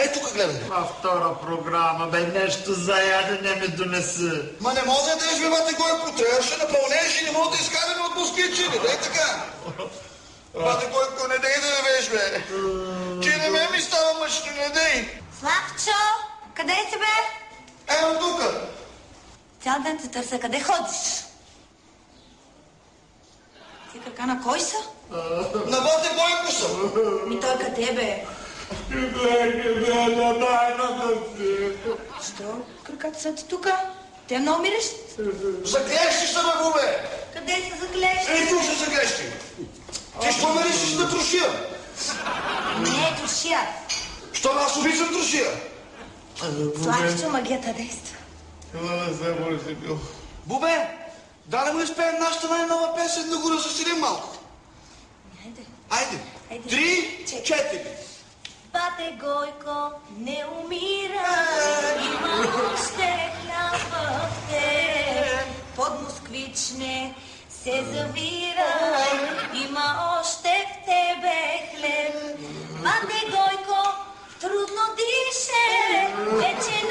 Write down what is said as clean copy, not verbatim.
Ей, тук гледай. Втора програма, бе, нещо за ядене ми донеси. Ма не може да избивате Гойко, трябваше да пълнеш и не може да изкараме от москичини, дай така. Бате Гойко, не дей да веш, бе. Ти не ми става мъчно, не дей. Славчо, къде си, бе? Ето тук. Цял ден те търся, къде ходиш? Ти крака на кой са? На бате Гойко съм. Ми той къде, бе? На тайната си. Що? Краката са ти тука? Те много умираш? Заклещи са, бе, бубе. Къде са заклещи? Ей, тук са заклещи. Ти ще помириш да трошия. Не е тушия. Що аз обичам трошия? Славчо, магията действа. Бубе, да не му изпеем нашата най-нова песен, да го развеселим малко. Хайде. Айде. 3, 4. Бате Гойко, не умира, има още хляб в теб. Под москвичне се завира, има още в тебе хлеб. Бате Гойко, трудно дише, вече